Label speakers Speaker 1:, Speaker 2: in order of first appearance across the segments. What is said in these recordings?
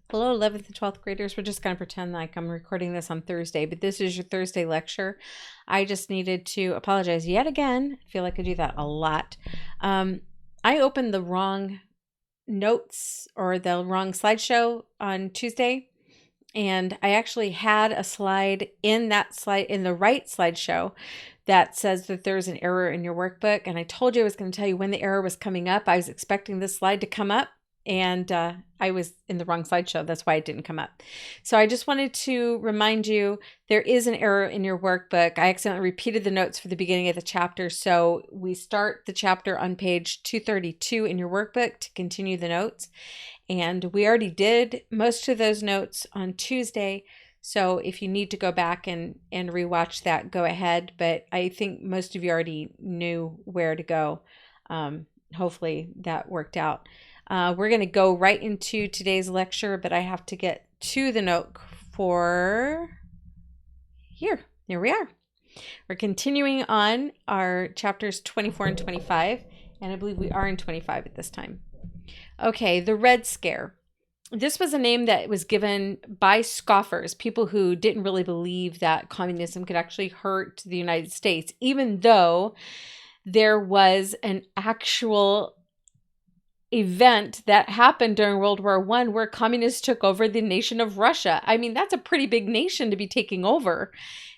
Speaker 1: Hello, 11th and 12th graders. We're just going to pretend like I'm recording this on Thursday, but this is your Thursday lecture. I just needed to apologize yet again. I feel like I do that a lot. I opened the wrong notes or the wrong slideshow on Tuesday, and I actually had a slide in the right slideshow that says that there's an error in your workbook. And I told you I was going to tell you when the error was coming up. I was expecting this slide to come up, and I was in the wrong slideshow. That's why it didn't come up. So I just wanted to remind you there is an error in your workbook. I accidentally repeated the notes for the beginning of the chapter. So we start the chapter on page 232 in your workbook to continue the notes. And we already did most of those notes on Tuesday. So if you need to go back and rewatch that, go ahead. But I think most of you already knew where to go. Hopefully that worked out. We're going to go right into today's lecture, but I have to get to the note for here. Here we are. We're continuing on our chapters 24 and 25, and I believe we are in 25 at this time. Okay, the Red Scare. This was a name that was given by scoffers, people who didn't really believe that communism could actually hurt the United States, even though there was an actual event that happened during World War I where communists took over the nation of Russia. I mean, that's a pretty big nation to be taking over.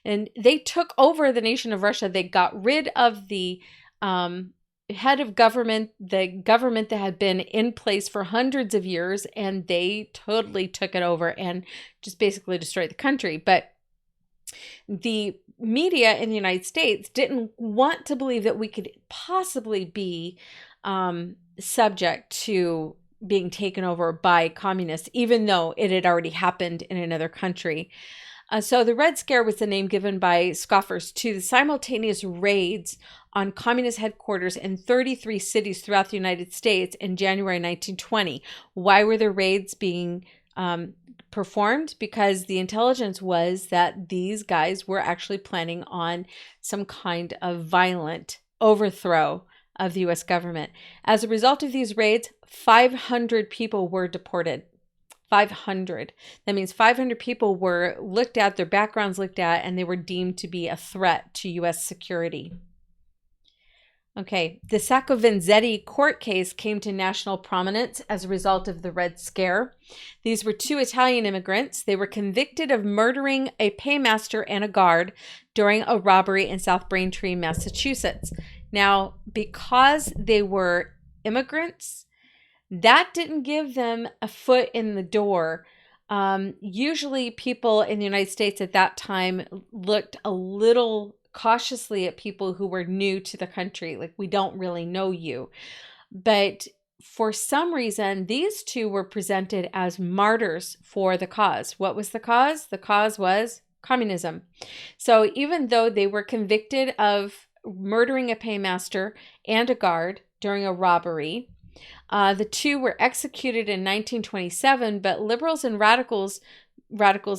Speaker 1: And they took over the nation of Russia. They got rid of the head of government, the government that had been in place for hundreds of years, and they totally took it over and just basically destroyed the country. But the media in the United States didn't want to believe that we could possibly be subject to being taken over by communists, even though it had already happened in another country. So the Red Scare was the name given by scoffers to the simultaneous raids on communist headquarters in 33 cities throughout the United States in January 1920. Why were the raids being performed? Because the intelligence was that these guys were actually planning on some kind of violent overthrow of the U.S. government. As a result of these raids, 500 people were deported. 500. That means 500 people were looked at, their backgrounds looked at, and they were deemed to be a threat to U.S. security. Okay, the Sacco Vanzetti court case came to national prominence as a result of the Red Scare. These were two Italian immigrants. They were convicted of murdering a paymaster and a guard during a robbery in South Braintree, Massachusetts. Now, because they were immigrants, that didn't give them a foot in the door. Usually people in the United States at that time looked a little cautiously at people who were new to the country, like, we don't really know you. But for some reason, these two were presented as martyrs for the cause. What was the cause? The cause was communism. So even though they were convicted of murdering a paymaster and a guard during a robbery, the two were executed in 1927, but liberals and radicals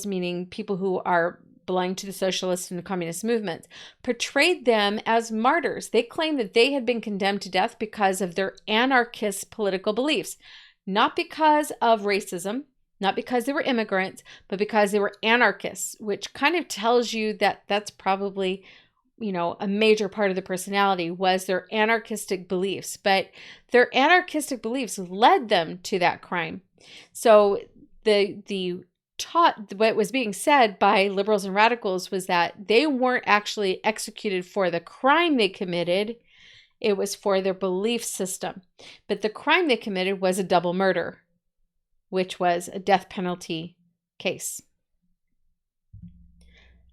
Speaker 1: meaning people who are belonging to the socialist and communist movements, portrayed them as martyrs. They claimed that they had been condemned to death because of their anarchist political beliefs, not because of racism, not because they were immigrants, but because they were anarchists, which kind of tells you that that's probably, a major part of the personality was their anarchistic beliefs. But their anarchistic beliefs led them to that crime. So what was being said by liberals and radicals was that they weren't actually executed for the crime they committed. It was for their belief system. But the crime they committed was a double murder, which was a death penalty case.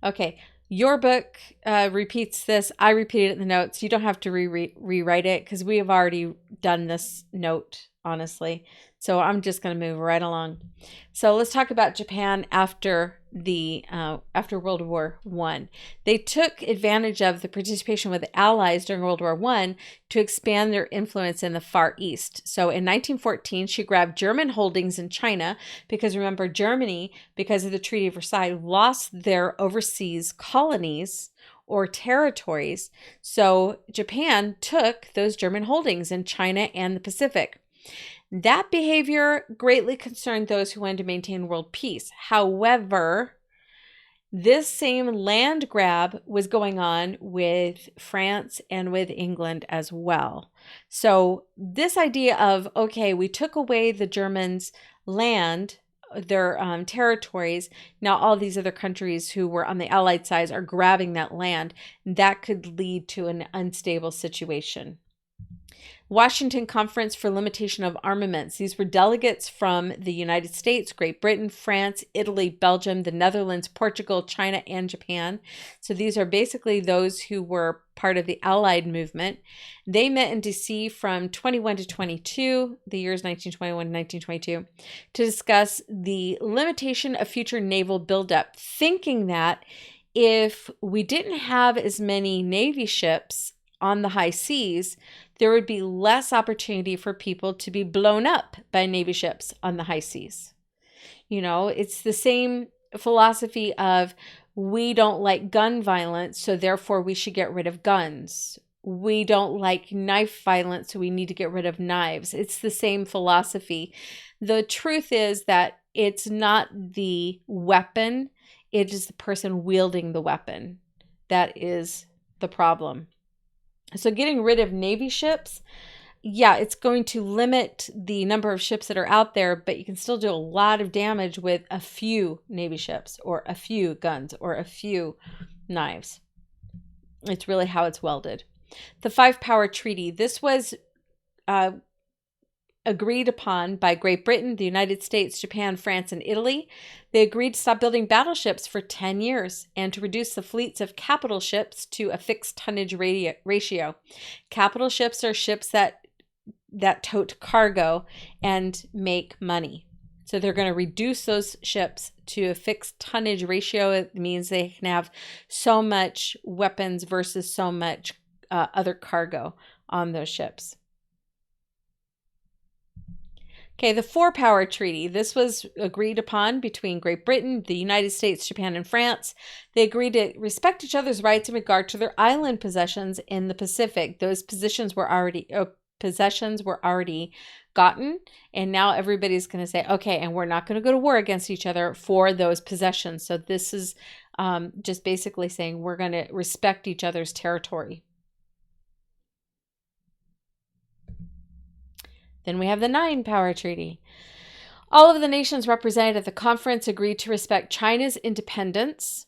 Speaker 1: Okay. Your book repeats this. I repeated it in the notes. You don't have to rewrite it because we have already done this note, honestly. So I'm just going to move right along. So let's talk about Japan after World War I. They took advantage of the participation with the Allies during World War I to expand their influence in the Far East. So in 1914, she grabbed German holdings in China because, remember, Germany, because of the Treaty of Versailles, lost their overseas colonies or territories. So Japan took those German holdings in China and the Pacific. That behavior greatly concerned those who wanted to maintain world peace. However, this same land grab was going on with France and with England as well. So this idea of, okay, we took away the Germans' land, their territories, now all these other countries who were on the Allied side are grabbing that land, that could lead to an unstable situation. Washington Conference for Limitation of Armaments. These were delegates from the United States, Great Britain, France, Italy, Belgium, the Netherlands, Portugal, China, and Japan. So these are basically those who were part of the Allied movement. They met in DC from 21 to 22, the years 1921 to 1922, to discuss the limitation of future naval buildup, thinking that if we didn't have as many Navy ships on the high seas, there would be less opportunity for people to be blown up by Navy ships on the high seas. You know, it's the same philosophy of we don't like gun violence, so therefore we should get rid of guns. We don't like knife violence, so we need to get rid of knives. It's the same philosophy. The truth is that it's not the weapon, it is the person wielding the weapon. That is the problem. So getting rid of Navy ships, yeah, it's going to limit the number of ships that are out there, but you can still do a lot of damage with a few Navy ships or a few guns or a few knives. It's really how it's welded. The Five Power Treaty. This was agreed upon by Great Britain, the United States, Japan, France, and Italy. They agreed to stop building battleships for 10 years and to reduce the fleets of capital ships to a fixed tonnage ratio. Capital ships are ships that tote cargo and make money. So they're going to reduce those ships to a fixed tonnage ratio. It means they can have so much weapons versus so much other cargo on those ships. Okay, the Four Power Treaty. This was agreed upon between Great Britain, the United States, Japan, and France. They agreed to respect each other's rights in regard to their island possessions in the Pacific. Those possessions were already gotten, and now everybody's going to say, okay, and we're not going to go to war against each other for those possessions. So this is just basically saying we're going to respect each other's territory. Then we have the Nine Power Treaty. All of the nations represented at the conference agreed to respect China's independence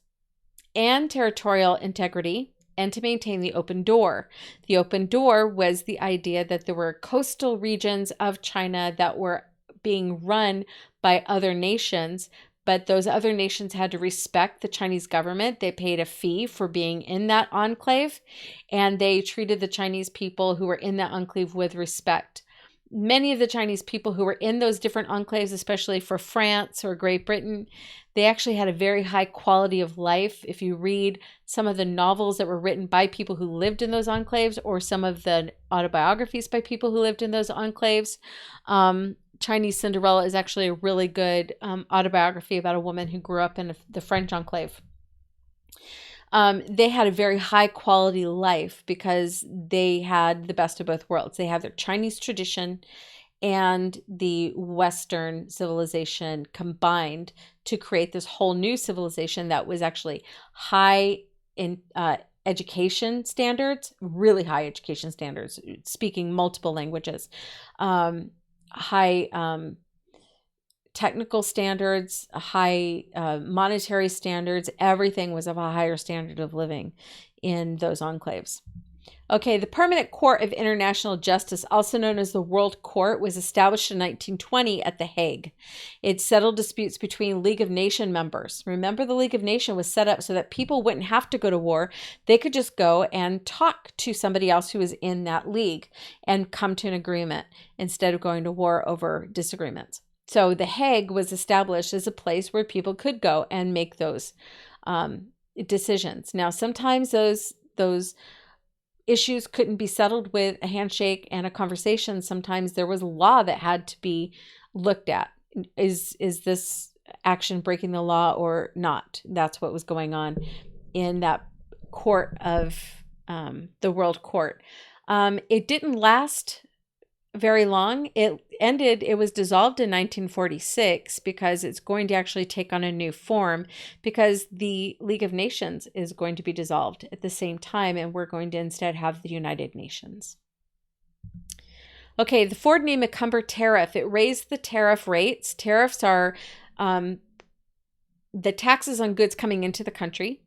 Speaker 1: and territorial integrity and to maintain the open door. The open door was the idea that there were coastal regions of China that were being run by other nations, but those other nations had to respect the Chinese government. They paid a fee for being in that enclave, and they treated the Chinese people who were in that enclave with respect. Many of the Chinese people who were in those different enclaves, especially for France or Great Britain, they actually had a very high quality of life. If you read some of the novels that were written by people who lived in those enclaves or some of the autobiographies by people who lived in those enclaves, Chinese Cinderella is actually a really good autobiography about a woman who grew up in the French enclave. They had a very high quality life because they had the best of both worlds. They had their Chinese tradition and the Western civilization combined to create this whole new civilization that was actually high in education standards, really high education standards, speaking multiple languages, high technical standards, high monetary standards. Everything was of a higher standard of living in those enclaves. Okay, the Permanent Court of International Justice, also known as the World Court, was established in 1920 at The Hague. It settled disputes between League of Nations members. Remember, the League of Nations was set up so that people wouldn't have to go to war. They could just go and talk to somebody else who was in that league and come to an agreement instead of going to war over disagreements. So The Hague was established as a place where people could go and make those decisions. Now, sometimes those issues couldn't be settled with a handshake and a conversation. Sometimes there was law that had to be looked at. Is this action breaking the law or not? That's what was going on in that court of the World Court. It didn't last very long. it was dissolved in 1946 because it's going to actually take on a new form because the League of Nations is going to be dissolved at the same time, and we're going to instead have the United Nations. Okay, the Ford v. McCumber tariff. It raised the tariff rates. Tariffs are the taxes on goods coming into the country.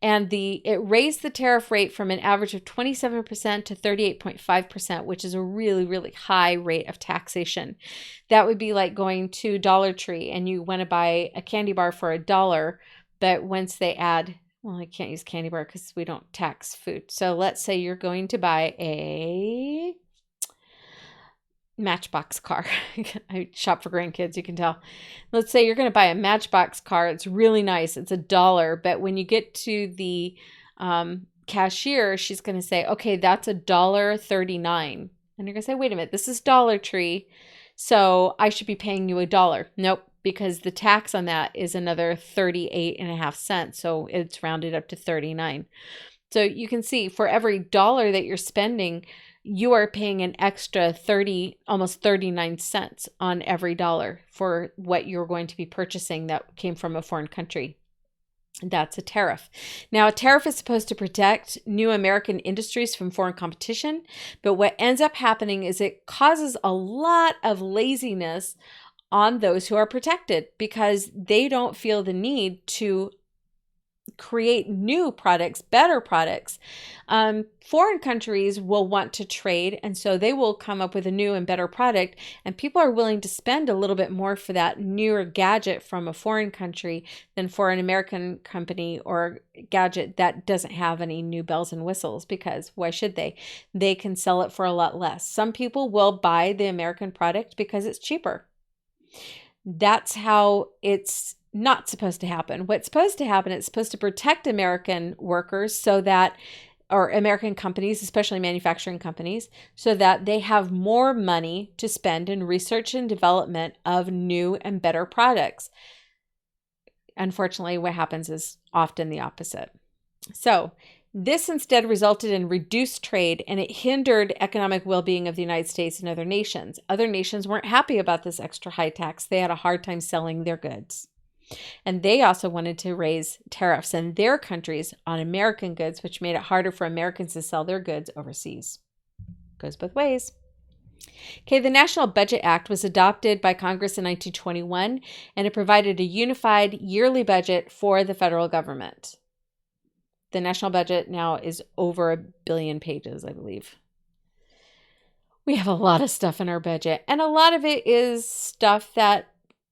Speaker 1: And it raised the tariff rate from an average of 27% to 38.5%, which is a really, really high rate of taxation. That would be like going to Dollar Tree and you want to buy a candy bar for $1, but once they add, well, I can't use candy bar because we don't tax food. So let's say you're going to buy a Matchbox car. I shop for grandkids, you can tell. Let's say you're going to buy a Matchbox car. It's really nice. It's $1, but when you get to the cashier, she's going to say, okay, that's $1.39. And you're going to say, wait a minute, this is Dollar Tree, so I should be paying you $1. Nope, because the tax on that is another 38.5 cents. So it's rounded up to 39. So you can see for every dollar that you're spending, you are paying an extra 30, almost 39 cents on every dollar for what you're going to be purchasing that came from a foreign country. That's a tariff. Now, a tariff is supposed to protect new American industries from foreign competition, but what ends up happening is it causes a lot of laziness on those who are protected because they don't feel the need to create new products, better products. Foreign countries will want to trade, and so they will come up with a new and better product, and people are willing to spend a little bit more for that newer gadget from a foreign country than for an American company or gadget that doesn't have any new bells and whistles, because why should they? They can sell it for a lot less. Some people will buy the American product because it's cheaper. That's how it's not supposed to happen. What's supposed to happen, it's supposed to protect American workers so that, or American companies, especially manufacturing companies, so that they have more money to spend in research and development of new and better products. Unfortunately, what happens is often the opposite. So this instead resulted in reduced trade, and it hindered economic well-being of the United States and other nations. Other nations weren't happy about this extra high tax. They had a hard time selling their goods. And they also wanted to raise tariffs in their countries on American goods, which made it harder for Americans to sell their goods overseas. Goes both ways. Okay, the National Budget Act was adopted by Congress in 1921, and it provided a unified yearly budget for the federal government. The national budget now is over 1 billion pages, I believe. We have a lot of stuff in our budget, and a lot of it is stuff that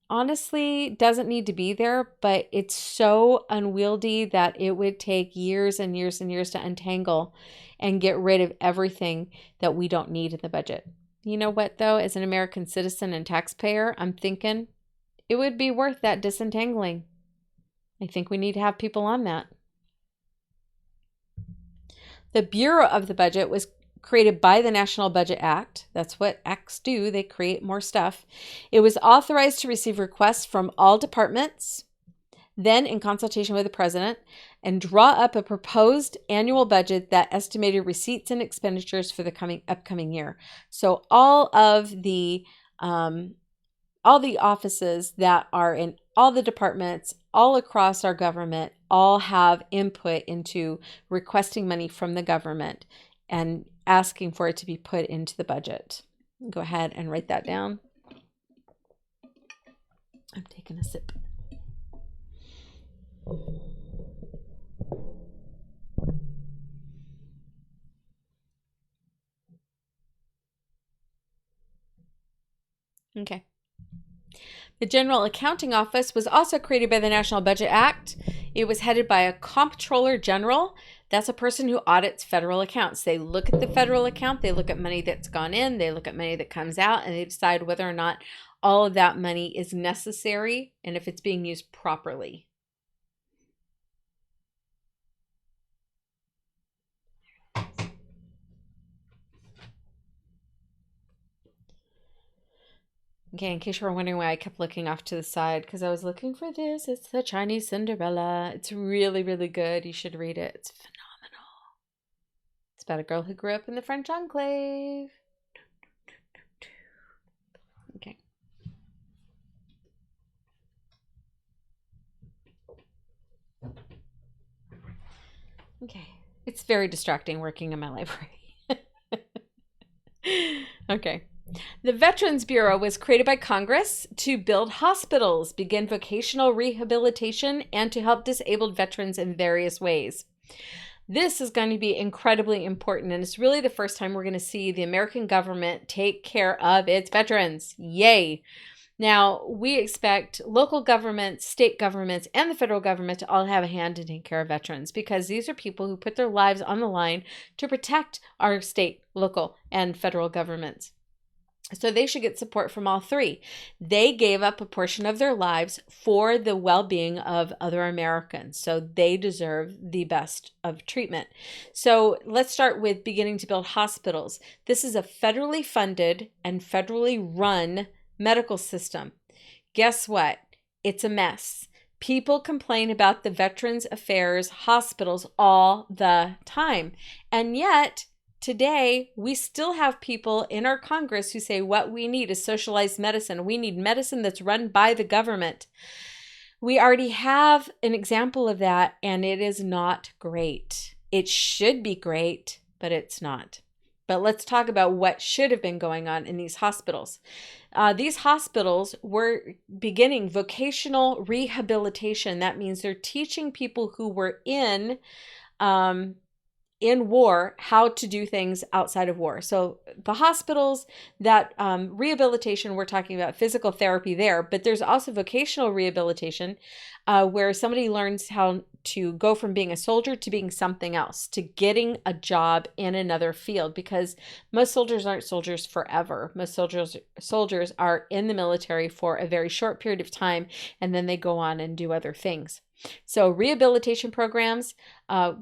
Speaker 1: honestly doesn't need to be there, but it's so unwieldy that it would take years and years and years to untangle and get rid of everything that we don't need in the budget. You know what, though? As an American citizen and taxpayer, I'm thinking it would be worth that disentangling. I think we need to have people on that. The Bureau of the Budget was created by the National Budget Act. That's what acts do. They create more stuff. It was authorized to receive requests from all departments, then in consultation with the president, and draw up a proposed annual budget that estimated receipts and expenditures for the upcoming year. So all the offices that are in all the departments all across our government all have input into requesting money from the government and asking for it to be put into the budget. Go ahead and write that down. I'm taking a sip. Okay. The General Accounting Office was also created by the National Budget Act. It was headed by a Comptroller General. That's a person who audits federal accounts. They look at the federal account, they look at money that's gone in, they look at money that comes out, and they decide whether or not all of that money is necessary and if it's being used properly. Okay, in case you were wondering why I kept looking off to the side, because I was looking for this. It's the Chinese Cinderella. It's really, really good. You should read it. It's phenomenal. It's about a girl who grew up in the French Enclave. Okay. It's very distracting working in my library. Okay. The Veterans Bureau was created by Congress to build hospitals, begin vocational rehabilitation, and to help disabled veterans in various ways. This is going to be incredibly important, and it's really the first time we're going to see the American government take care of its veterans. Yay! Now, we expect local governments, state governments, and the federal government to all have a hand in taking care of veterans, because these are people who put their lives on the line to protect our state, local, and federal governments. So they should get support from all three. They gave up a portion of their lives for the well-being of other Americans. So they deserve the best of treatment. So let's start with beginning to build hospitals. This is a federally funded and federally run medical system. Guess what? It's a mess. People complain about the Veterans Affairs hospitals all the time. And yet, today, we still have people in our Congress who say what we need is socialized medicine. We need medicine that's run by the government. We already have an example of that, and it is not great. It should be great, but it's not. But let's talk about what should have been going on in these hospitals. These hospitals were beginning vocational rehabilitation. That means they're teaching people who were in war how to do things outside of war. So the hospitals, that rehabilitation, we're talking about physical therapy there, but there's also vocational rehabilitation where somebody learns how to go from being a soldier to being something else, to getting a job in another field, because most soldiers aren't soldiers forever. Most soldiers are in the military for a very short period of time, and then they go on and do other things. So rehabilitation programs,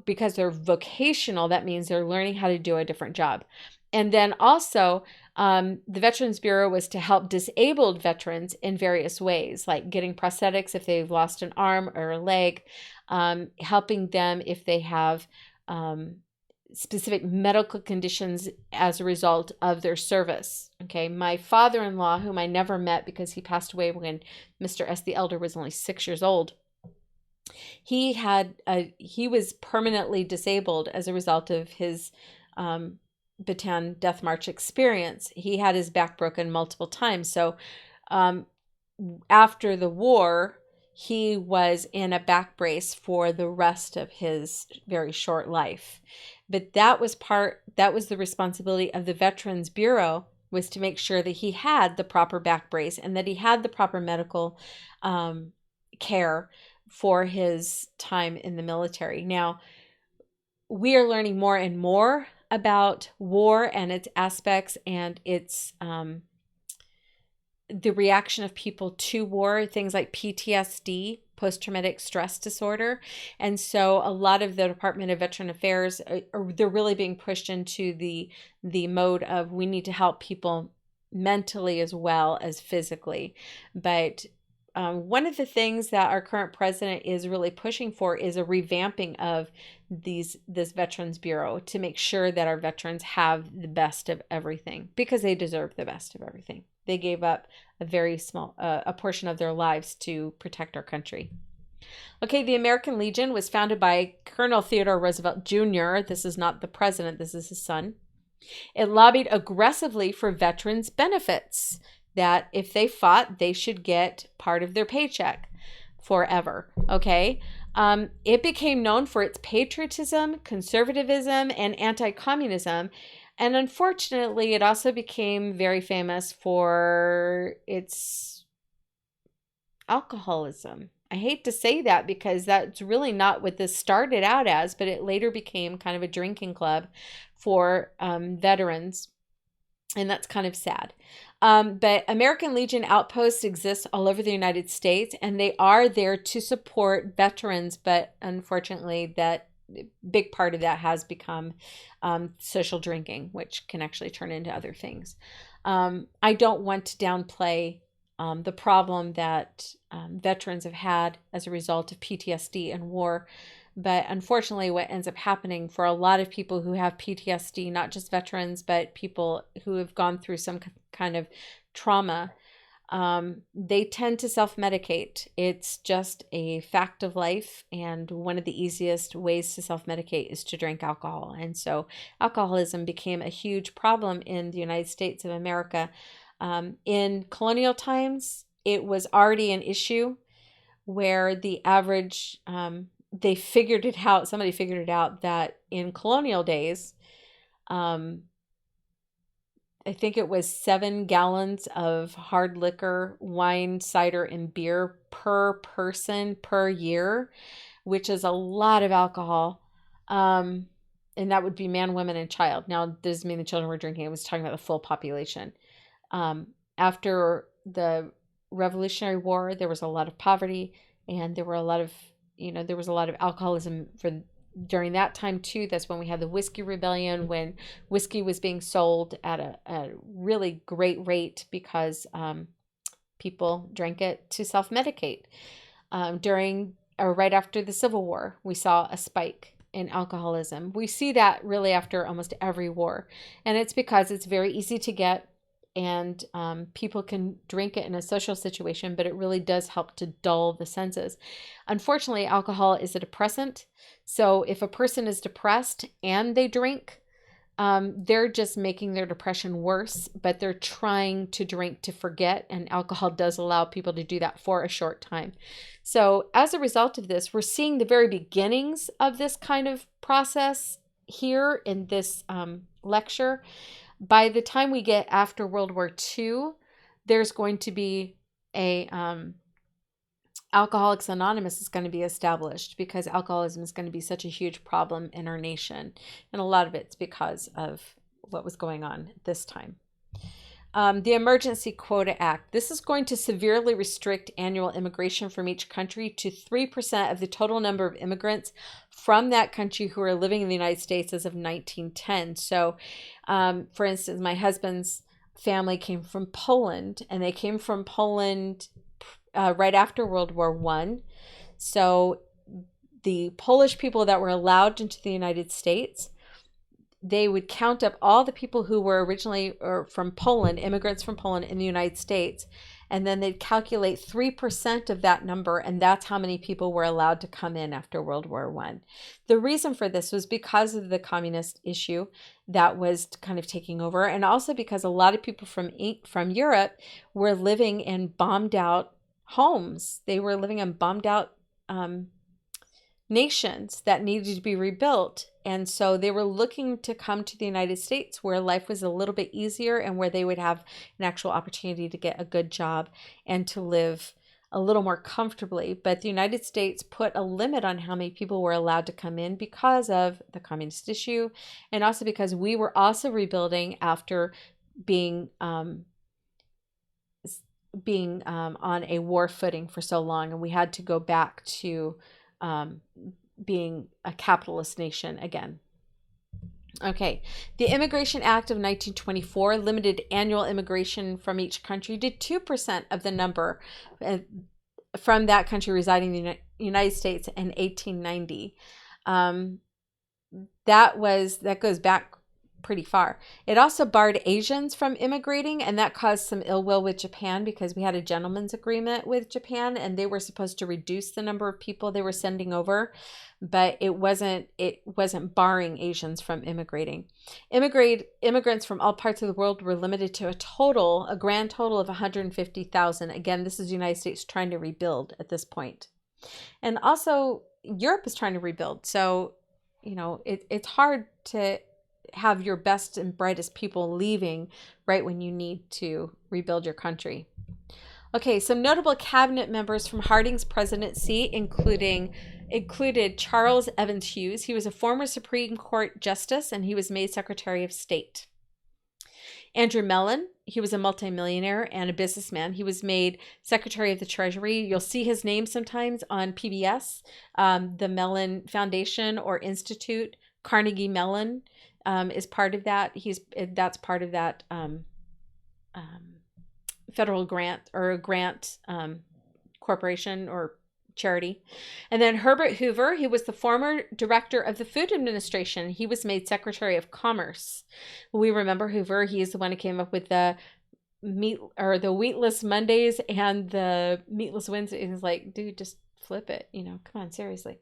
Speaker 1: because they're vocational, that means they're learning how to do a different job. And then also, the Veterans Bureau was to help disabled veterans in various ways, like getting prosthetics if they've lost an arm or a leg, helping them if they have specific medical conditions as a result of their service. Okay, my father-in-law, whom I never met because he passed away when Mr. S. the Elder was only 6 years old, he was permanently disabled as a result of his Bataan Death March experience. He had his back broken multiple times. So after the war, he was in a back brace for the rest of his very short life. But that was the responsibility of the Veterans Bureau, was to make sure that he had the proper back brace and that he had the proper medical care for his time in the military. Now, we are learning more and more about war and its aspects and its the reaction of people to war, things like PTSD, post-traumatic stress disorder. And so a lot of the Department of Veteran Affairs, they're really being pushed into the mode of, we need to help people mentally as well as physically. But one of the things that our current president is really pushing for is a revamping of this Veterans Bureau to make sure that our veterans have the best of everything, because they deserve the best of everything. They gave up a very small a portion of their lives to protect our country. Okay, the American Legion was founded by Colonel Theodore Roosevelt Jr. This is not the president, this is his son. It lobbied aggressively for veterans' benefits, that if they fought, they should get part of their paycheck forever, okay? It became known for its patriotism, conservatism, and anti-communism. And unfortunately, it also became very famous for its alcoholism. I hate to say that because that's really not what this started out as, but it later became kind of a drinking club for veterans. And that's kind of sad. But American Legion outposts exist all over the United States, and they are there to support veterans. But unfortunately, that big part of that has become social drinking, which can actually turn into other things. I don't want to downplay the problem that veterans have had as a result of PTSD and war. But unfortunately, what ends up happening for a lot of people who have PTSD, not just veterans, but people who have gone through some kind of trauma, They tend to self-medicate. It's just a fact of life, and one of the easiest ways to self-medicate is to drink alcohol. And so alcoholism became a huge problem in the United States of America. In colonial times, it was already an issue where the average, they figured it out, somebody figured it out that in colonial days, I think it was 7 gallons of hard liquor, wine, cider, and beer per person per year, which is a lot of alcohol. And that would be man, woman, and child. Now, this doesn't mean the children were drinking. I was talking about the full population. After the Revolutionary War, there was a lot of poverty, and there were a lot of, there was a lot of alcoholism during that time too. That's when we had the Whiskey Rebellion, when whiskey was being sold at a really great rate because people drank it to self-medicate. During or right after the Civil War, we saw a spike in alcoholism. We see that really after almost every war, and it's because it's very easy to get, and people can drink it in a social situation, but it really does help to dull the senses. Unfortunately, alcohol is a depressant. So if a person is depressed and they drink, they're just making their depression worse, but they're trying to drink to forget, and alcohol does allow people to do that for a short time. So as a result of this, we're seeing the very beginnings of this kind of process here in this lecture. By the time we get after World War II, there's going to be a Alcoholics Anonymous is going to be established, because alcoholism is going to be such a huge problem in our nation. And a lot of it's because of what was going on at this time. The Emergency Quota Act. This is going to severely restrict annual immigration from each country to 3% of the total number of immigrants from that country who are living in the United States as of 1910. So, for instance, my husband's family came from Poland, and they came from Poland right after World War I. So the Polish people that were allowed into the United States, they would count up all the people who were originally from Poland, immigrants from Poland in the United States, and then they'd calculate 3% of that number, and that's how many people were allowed to come in after World War I. The reason for this was because of the communist issue that was kind of taking over, and also because a lot of people from Europe were living in bombed out homes. They were living in bombed out nations that needed to be rebuilt. And so they were looking to come to the United States, where life was a little bit easier and where they would have an actual opportunity to get a good job and to live a little more comfortably. But the United States put a limit on how many people were allowed to come in because of the communist issue, and also because we were also rebuilding after being on a war footing for so long, and we had to go back to being a capitalist nation again. Okay, the Immigration Act of 1924 limited annual immigration from each country to 2% of the number from that country residing in the United States in 1890. That goes back pretty far. It also barred Asians from immigrating, and that caused some ill will with Japan, because we had a gentleman's agreement with Japan, and they were supposed to reduce the number of people they were sending over, but it wasn't barring Asians from immigrating. Immigrants from all parts of the world were limited to a grand total of 150,000. Again, this is the United States trying to rebuild at this point. And also Europe is trying to rebuild. So, it's hard to have your best and brightest people leaving right when you need to rebuild your country. Okay, some notable cabinet members from Harding's presidency included Charles Evans Hughes. He was a former Supreme Court justice, and he was made Secretary of State. Andrew Mellon, he was a multimillionaire and a businessman. He was made Secretary of the Treasury. You'll see his name sometimes on PBS, the Mellon Foundation or Institute. Carnegie Mellon is part of that. That's part of that federal grant corporation or charity. And then Herbert Hoover, he was the former director of the Food Administration. He was made Secretary of Commerce. We remember Hoover. He is the one who came up with the meat or the wheatless Mondays and the meatless Wednesdays. Is like, dude, just flip it. Come on, seriously.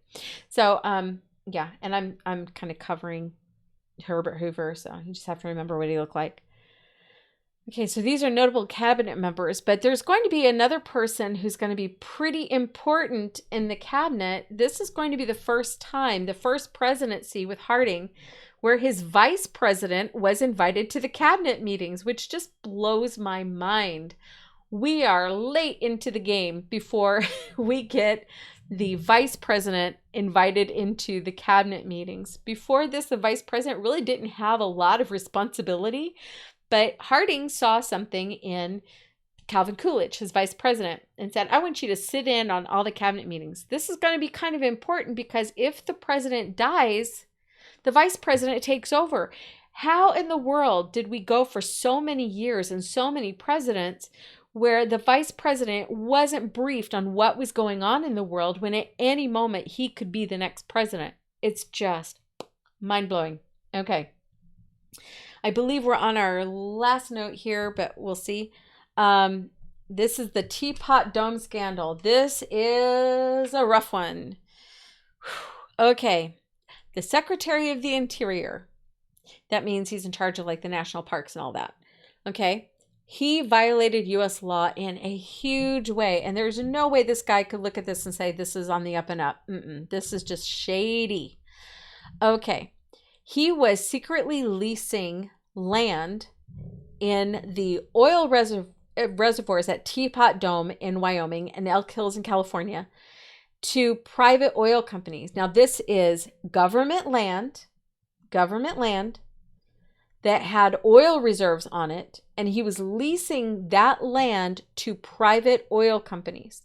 Speaker 1: So, yeah, and I'm kind of covering Herbert Hoover, so you just have to remember what he looked like. Okay, so these are notable cabinet members, but there's going to be another person who's going to be pretty important in the cabinet. This is going to be the first time, the first presidency with Harding, where his vice president was invited to the cabinet meetings, which just blows my mind. We are late into the game before we get the vice president invited into the cabinet meetings. Before this, the vice president really didn't have a lot of responsibility. But Harding saw something in Calvin Coolidge, his vice president, and said, I want you to sit in on all the cabinet meetings. This is going to be kind of important because if the president dies, the vice president takes over. How in the world did we go for so many years and so many presidents where the vice president wasn't briefed on what was going on in the world when at any moment he could be the next president? It's just mind-blowing. Okay. I believe we're on our last note here, but we'll see. This is the Teapot Dome scandal. This is a rough one. Okay. The Secretary of the Interior. That means he's in charge of like the national parks and all that. Okay. He violated U.S. law in a huge way. And there's no way this guy could look at this and say, this is on the up and up. This is just shady. Okay. He was secretly leasing land in the oil reservoirs at Teapot Dome in Wyoming and Elk Hills in California to private oil companies. Now, this is government land that had oil reserves on it, and he was leasing that land to private oil companies.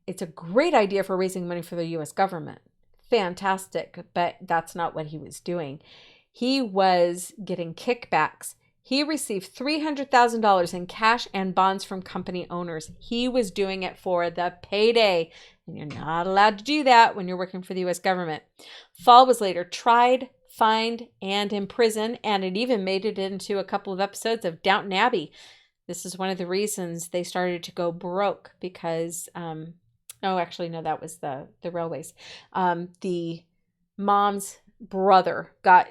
Speaker 1: It's a great idea for raising money for the U.S. government. Fantastic, but that's not what he was doing. He was getting kickbacks. He received $300,000 in cash and bonds from company owners. He was doing it for the payday, and you're not allowed to do that when you're working for the U.S. government. Fall was later tried, fined, and imprisoned, and it even made it into a couple of episodes of Downton Abbey. This is one of the reasons they started to go broke because oh, actually, no, that was the railways. The mom's brother got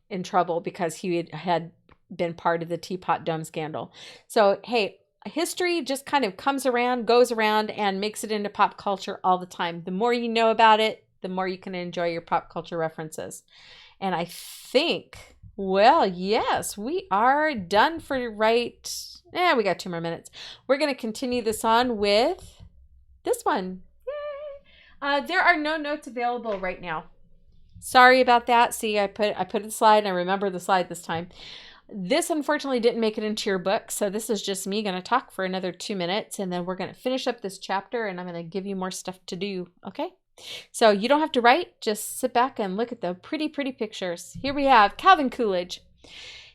Speaker 1: in trouble because he had been part of the Teapot Dome scandal. So, hey, history just kind of comes around, goes around, and makes it into pop culture all the time. The more you know about it, the more you can enjoy your pop culture references. And I think, well, yes, we are done for right. We got 2 more minutes. We're going to continue this on with this one. Yay. There are no notes available right now. Sorry about that. See, I put a slide and I remember the slide this time. This unfortunately didn't make it into your book, so this is just me going to talk for another 2 minutes, and then we're going to finish up this chapter, and I'm going to give you more stuff to do, okay? So you don't have to write, just sit back and look at the pretty, pretty pictures. Here we have Calvin Coolidge.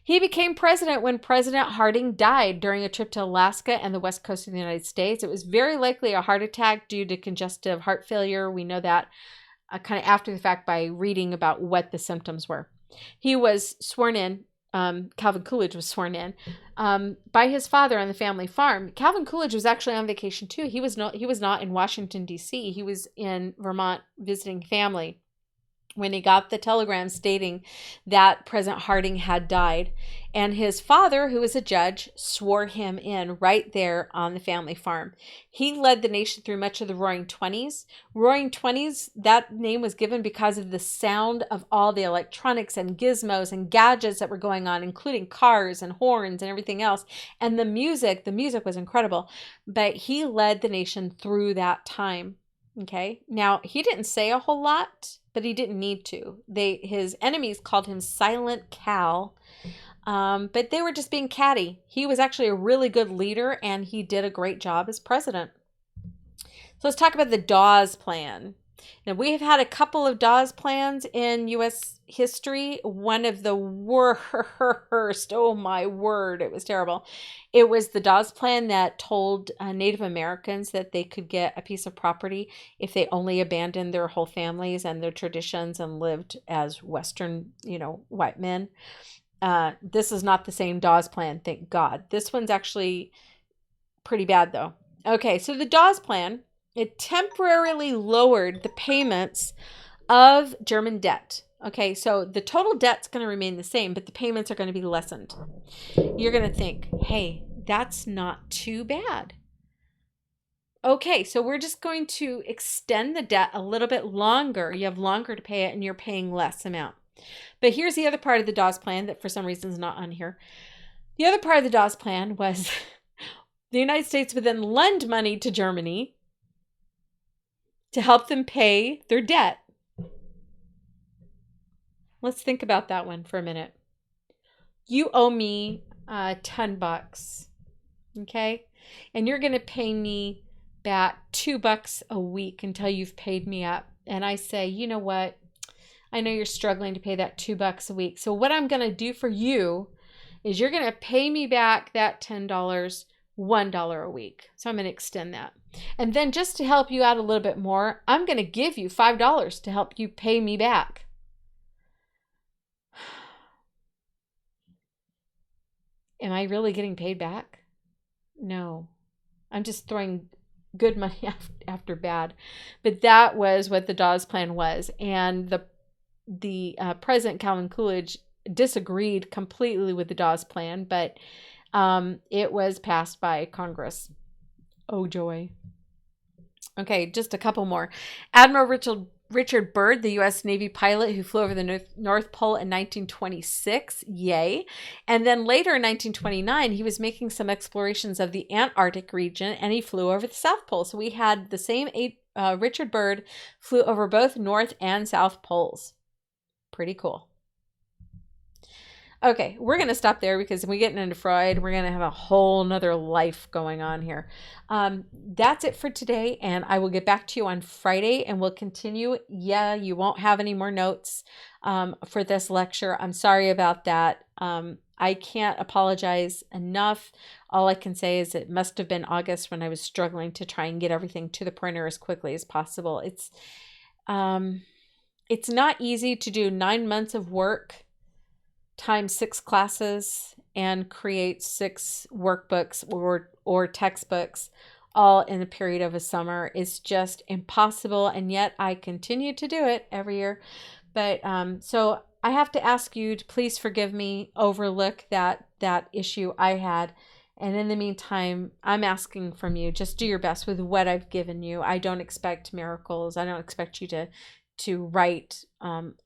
Speaker 1: He became president when President Harding died during a trip to Alaska and the west coast of the United States. It was very likely a heart attack due to congestive heart failure. We know that kind of after the fact by reading about what the symptoms were. He was sworn in. Calvin Coolidge was sworn in by his father on the family farm. Calvin Coolidge was actually on vacation too. He was not in Washington, D.C. He was in Vermont visiting family when he got the telegram stating that President Harding had died. And his father, who was a judge, swore him in right there on the family farm. He led the nation through much of the Roaring Twenties. Roaring Twenties, that name was given because of the sound of all the electronics and gizmos and gadgets that were going on, including cars and horns and everything else. And the music was incredible. But he led the nation through that time. Okay. Now, he didn't say a whole lot, but he didn't need to. His enemies called him Silent Cal, but they were just being catty. He was actually a really good leader, and he did a great job as president. So let's talk about the Dawes Plan. Now, we have had a couple of Dawes Plans in U.S. history. One of the worst, oh my word, it was terrible. It was the Dawes Plan that told Native Americans that they could get a piece of property if they only abandoned their whole families and their traditions and lived as Western, white men. This is not the same Dawes plan, thank God. This one's actually pretty bad though. Okay, so the Dawes plan, it temporarily lowered the payments of German debt. Okay, so the total debt's going to remain the same, but the payments are going to be lessened. You're going to think, hey, that's not too bad. Okay, so we're just going to extend the debt a little bit longer. You have longer to pay it and you're paying less amount. But here's the other part of the Dawes plan that for some reason is not on here. The other part of the Dawes plan was the United States would then lend money to Germany to help them pay their debt. Let's think about that one for a minute. You owe me $10, okay? And you're going to pay me back $2 a week until you've paid me up. And I say, you know what? I know you're struggling to pay that $2 a week. So what I'm going to do for you is you're going to pay me back that $10, $1 a week. So I'm going to extend that. And then just to help you out a little bit more, I'm going to give you $5 to help you pay me back. Am I really getting paid back? No. I'm just throwing good money after bad. But that was what the Dawes plan was. And the President Calvin Coolidge disagreed completely with the Dawes plan, but it was passed by Congress. Oh, joy. Okay, just a couple more. Admiral Richard Byrd, the U.S. Navy pilot who flew over the North Pole in 1926, yay. And then later in 1929, he was making some explorations of the Antarctic region, and he flew over the South Pole. So we had the same Richard Byrd flew over both North and South Poles. Pretty cool. Okay, we're going to stop there because when we get into Freud, we're going to have a whole nother life going on here. That's it for today, and I will get back to you on Friday, and we'll continue. Yeah, you won't have any more notes for this lecture. I'm sorry about that. I can't apologize enough. All I can say is it must have been August when I was struggling to try and get everything to the printer as quickly as possible. It's not easy to do 9 months of work times 6 classes and create 6 workbooks or textbooks all in the period of a summer. It's just impossible, and yet I continue to do it every year. But so I have to ask you to please forgive me, overlook that issue I had. And in the meantime, I'm asking from you, just do your best with what I've given you. I don't expect miracles. I don't expect you to write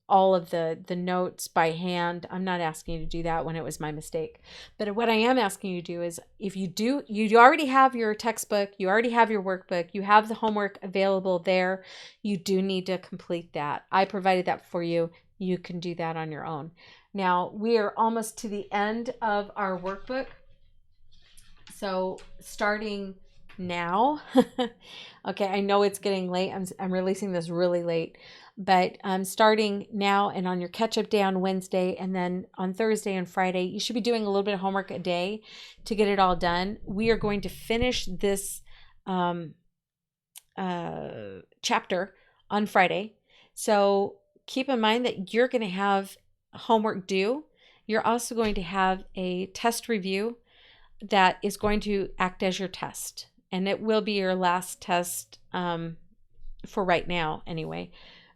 Speaker 1: all of the notes by hand. I'm not asking you to do that when it was my mistake. But what I am asking you to do is, if you already have your textbook, you already have your workbook, you have the homework available there, you do need to complete that. I provided that for you. You can do that on your own. Now, we are almost to the end of our workbook. So starting now, okay, I know it's getting late. I'm releasing this really late, but starting now and on your catch-up day on Wednesday, and then on Thursday and Friday, you should be doing a little bit of homework a day to get it all done. We are going to finish this chapter on Friday. So keep in mind that you're going to have homework due. You're also going to have a test review that is going to act as your test. And it will be your last test for right now anyway.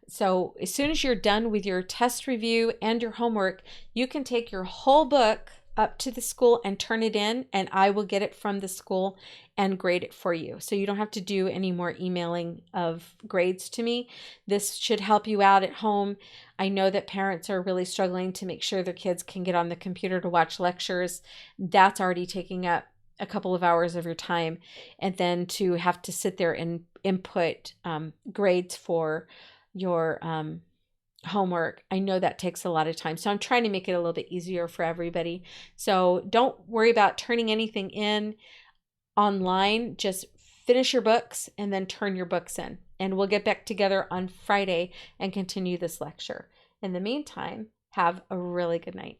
Speaker 1: So as soon as you're done with your test review and your homework, you can take your whole book up to the school and turn it in, and I will get it from the school and grade it for you. So you don't have to do any more emailing of grades to me. This should help you out at home. I know that parents are really struggling to make sure their kids can get on the computer to watch lectures. That's already taking up a couple of hours of your time. And then to have to sit there and input grades for your homework, I know that takes a lot of time. So I'm trying to make it a little bit easier for everybody. So don't worry about turning anything in online. Just finish your books and then turn your books in. And we'll get back together on Friday and continue this lecture. In the meantime, have a really good night.